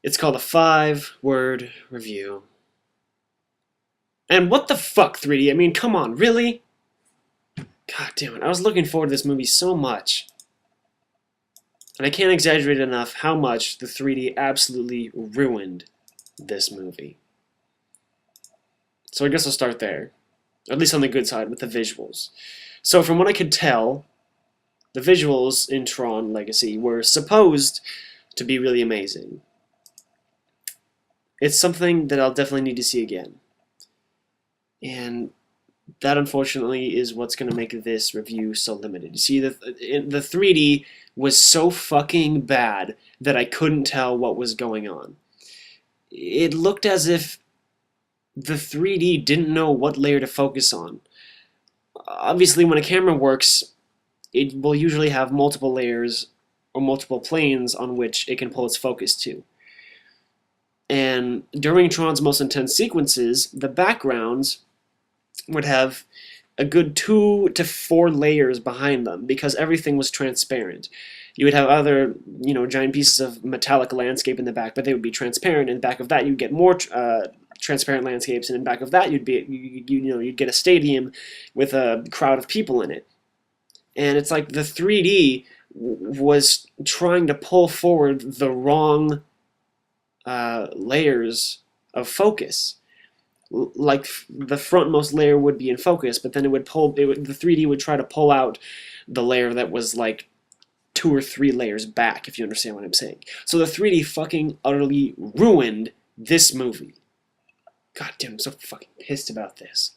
It's called a 5-word review. And what the fuck, 3D? I mean, come on, really? God damn it. I was looking forward to this movie so much. And I can't exaggerate enough how much the 3D absolutely ruined this movie. So I guess I'll start there. At least on the good side, with the visuals. So from what I could tell, the visuals in Tron Legacy were supposed to be really amazing. It's something that I'll definitely need to see again. And that, unfortunately, is what's going to make this review so limited. You see, the 3D was so fucking bad that I couldn't tell what was going on. It looked as if the 3D didn't know what layer to focus on. Obviously, when a camera works, it will usually have multiple layers or multiple planes on which it can pull its focus to. And during Tron's most intense sequences, the backgrounds would have a good 2 to 4 layers behind them because everything was transparent. You would have other, giant pieces of metallic landscape in the back, but they would be transparent. In the back of that, you'd get more transparent landscapes, and in back of that, you'd get a stadium with a crowd of people in it. And it's like the 3D was trying to pull forward the wrong layers of focus. Like the frontmost layer would be in focus, but then the 3D would try to pull out the layer that was like 2 or 3 layers back, if you understand what I'm saying. So the 3D fucking utterly ruined this movie. God damn, I'm so fucking pissed about this.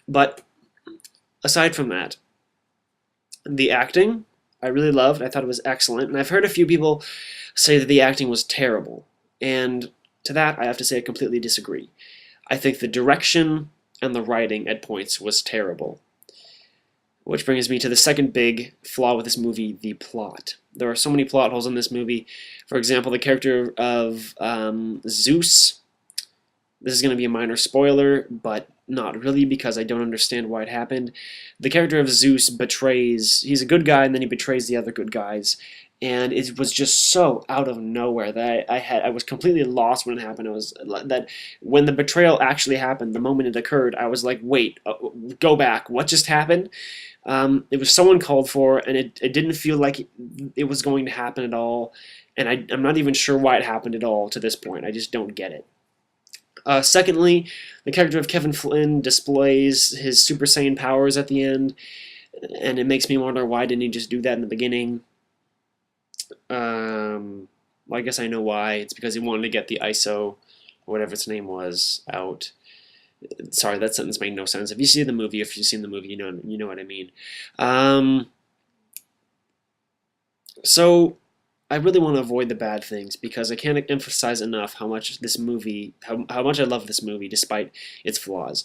But aside from that, the acting I really loved. I thought it was excellent, and I've heard a few people say that the acting was terrible, and to that I have to say I completely disagree. I think the direction and the writing at points was terrible. Which brings me to the second big flaw with this movie, the plot. There are so many plot holes in this movie. For example, the character of Zeus. This is going to be a minor spoiler, but not really because I don't understand why it happened. The character of Zeus he's a good guy and then he betrays the other good guys. And it was just so out of nowhere that I was completely lost when it happened. When the betrayal actually happened, the moment it occurred, I was like, wait, go back, what just happened? It was so uncalled for, and it didn't feel like it was going to happen at all. And I'm not even sure why it happened at all to this point. I just don't get it. Secondly, the character of Kevin Flynn displays his Super Saiyan powers at the end, and it makes me wonder why didn't he just do that in the beginning? Well, I guess I know why. It's because he wanted to get the ISO, or whatever its name was, out. Sorry, that sentence made no sense. If you've seen the movie, you know what I mean. So I really want to avoid the bad things because I can't emphasize enough how much how much I love this movie despite its flaws.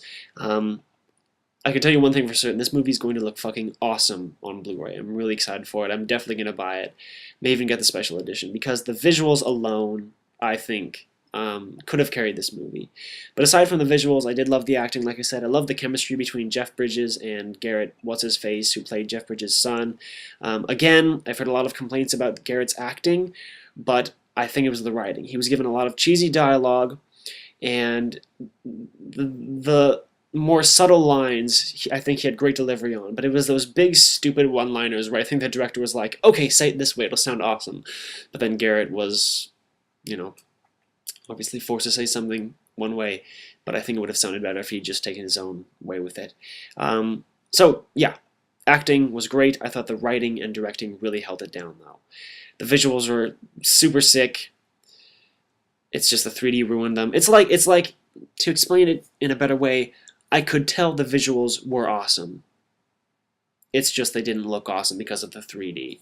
I can tell you one thing for certain, this movie is going to look fucking awesome on Blu-ray. I'm really excited for it. I'm definitely going to buy it. May even get the special edition because the visuals alone, I think, could have carried this movie. But aside from the visuals, I did love the acting. Like I said, I love the chemistry between Jeff Bridges and Garrett What's-His-Face, who played Jeff Bridges' son. Again, I've heard a lot of complaints about Garrett's acting, but I think it was the writing. He was given a lot of cheesy dialogue, and the more subtle lines, I think he had great delivery on, but it was those big, stupid one-liners where I think the director was like, okay, say it this way, it'll sound awesome. But then Garrett was, obviously forced to say something one way, but I think it would have sounded better if he'd just taken his own way with it. So, yeah, acting was great. I thought the writing and directing really held it down, though. The visuals were super sick. It's just the 3D ruined them. It's like, to explain it in a better way, I could tell the visuals were awesome. It's just they didn't look awesome because of the 3D.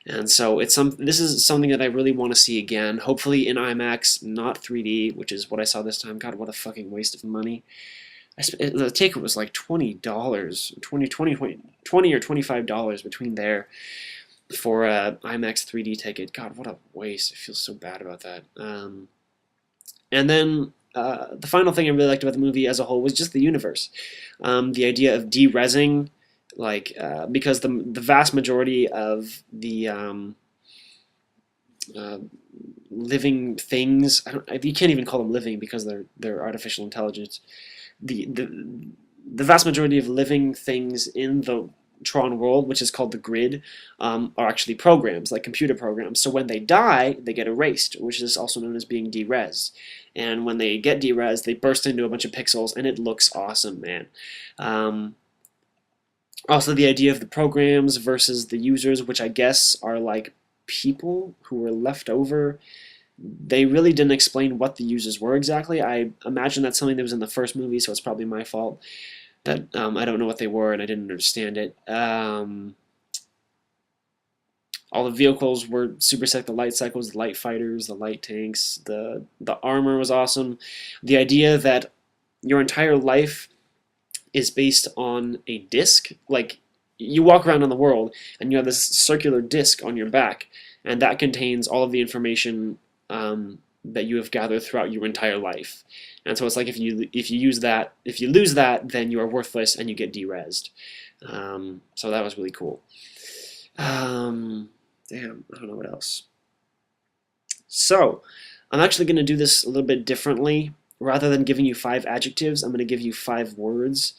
And so this is something that I really want to see again, hopefully in IMAX, not 3D, which is what I saw this time. God, what a fucking waste of money. The ticket was like $20, $20 or $25 between there for a IMAX 3D ticket. God, what a waste. I feel so bad about that. And then the final thing I really liked about the movie as a whole was just the universe. The idea of de-resing, because the vast majority of the uh, living things. You can't even call them living because they're artificial intelligence. The vast majority of living things in the Tron world, which is called the grid, are actually programs, like computer programs. So when they die, they get erased, which is also known as being deres. And when they get deres, they burst into a bunch of pixels, and it looks awesome, man. Um, Also, the idea of the programs versus the users, which I guess are like people who were left over. They really didn't explain what the users were exactly. I imagine that's something that was in the first movie, so it's probably my fault that I don't know what they were and I didn't understand it. All the vehicles were super sick. The light cycles, the light fighters, the light tanks, the armor was awesome. The idea that your entire life is based on a disc. Like, you walk around in the world and you have this circular disc on your back, and that contains all of the information that you have gathered throughout your entire life. And so it's like if you lose that, then you are worthless and you get derezzed. So that was really cool. Damn, I don't know what else. So I'm actually going to do this a little bit differently. Rather than giving you 5 adjectives, I'm going to give you 5 words.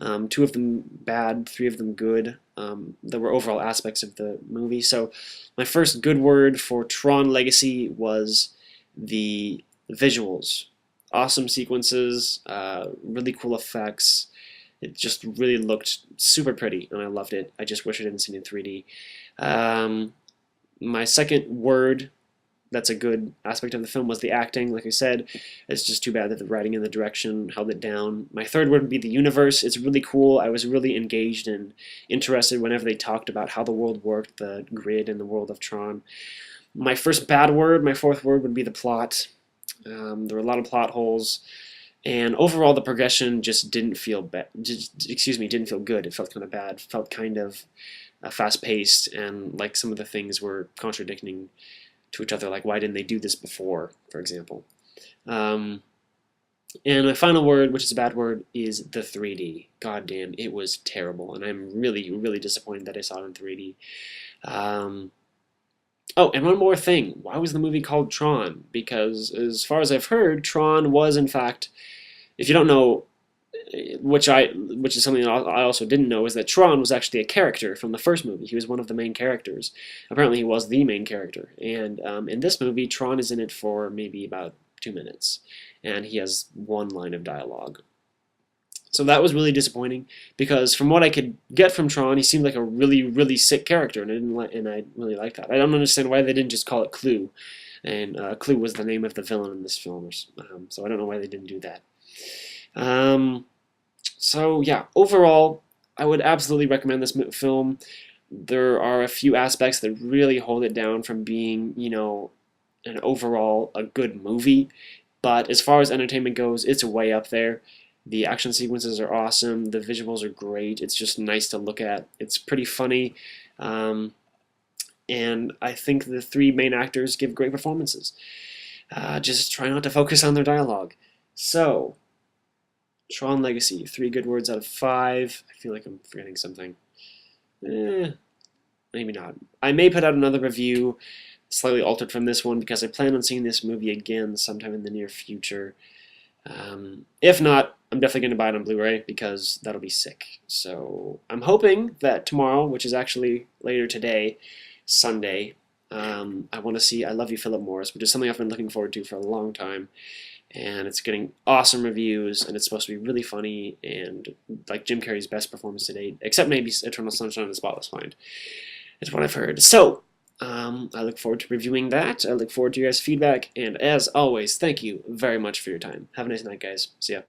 2 of them bad, 3 of them good. That were overall aspects of the movie. So my first good word for Tron Legacy was the visuals. Awesome sequences, really cool effects. It just really looked super pretty, and I loved it. I just wish I didn't see it in 3D. My second word that's a good aspect of the film was the acting. Like I said, it's just too bad that the writing and the direction held it down. My third word would be the universe. It's really cool. I was really engaged and interested whenever they talked about how the world worked, the grid and the world of Tron. My first bad word, my fourth word, would be the plot. There were a lot of plot holes, and overall the progression just didn't feel didn't feel good. It felt kind of bad. It felt kind of fast-paced, and like some of the things were contradicting to each other, like why didn't they do this before, for example. And my final word, which is a bad word, is the 3D. God damn, it was terrible, and I'm really, really disappointed that I saw it in 3D. Oh, and one more thing. Why was the movie called Tron? Because, as far as I've heard, Tron was, in fact, if you don't know, which is something that I also didn't know, is that Tron was actually a character from the first movie. He was one of the main characters. Apparently, he was the main character. And in this movie, Tron is in it for maybe about 2 minutes, and he has 1 line of dialogue. So that was really disappointing, because from what I could get from Tron, he seemed like a really, really sick character, and I really like that. I don't understand why they didn't just call it Clue, and Clue was the name of the villain in this film, so I don't know why they didn't do that. So yeah, overall, I would absolutely recommend this film. There are a few aspects that really hold it down from being, an overall a good movie, but as far as entertainment goes, it's way up there. The action sequences are awesome. The visuals are great. It's just nice to look at. It's pretty funny. And I think the 3 main actors give great performances. Just try not to focus on their dialogue. So, Tron Legacy, 3 good words out of 5. I feel like I'm forgetting something. Maybe not. I may put out another review, slightly altered from this one, because I plan on seeing this movie again sometime in the near future. If not, I'm definitely going to buy it on Blu-ray, because that'll be sick. So I'm hoping that tomorrow, which is actually later today, Sunday, I want to see I Love You, Philip Morris, which is something I've been looking forward to for a long time. And it's getting awesome reviews, and it's supposed to be really funny, and like Jim Carrey's best performance to date, except maybe Eternal Sunshine of the Spotless Mind, is what I've heard. So, I look forward to reviewing that. I look forward to your guys' feedback, and as always, thank you very much for your time. Have a nice night, guys. See ya.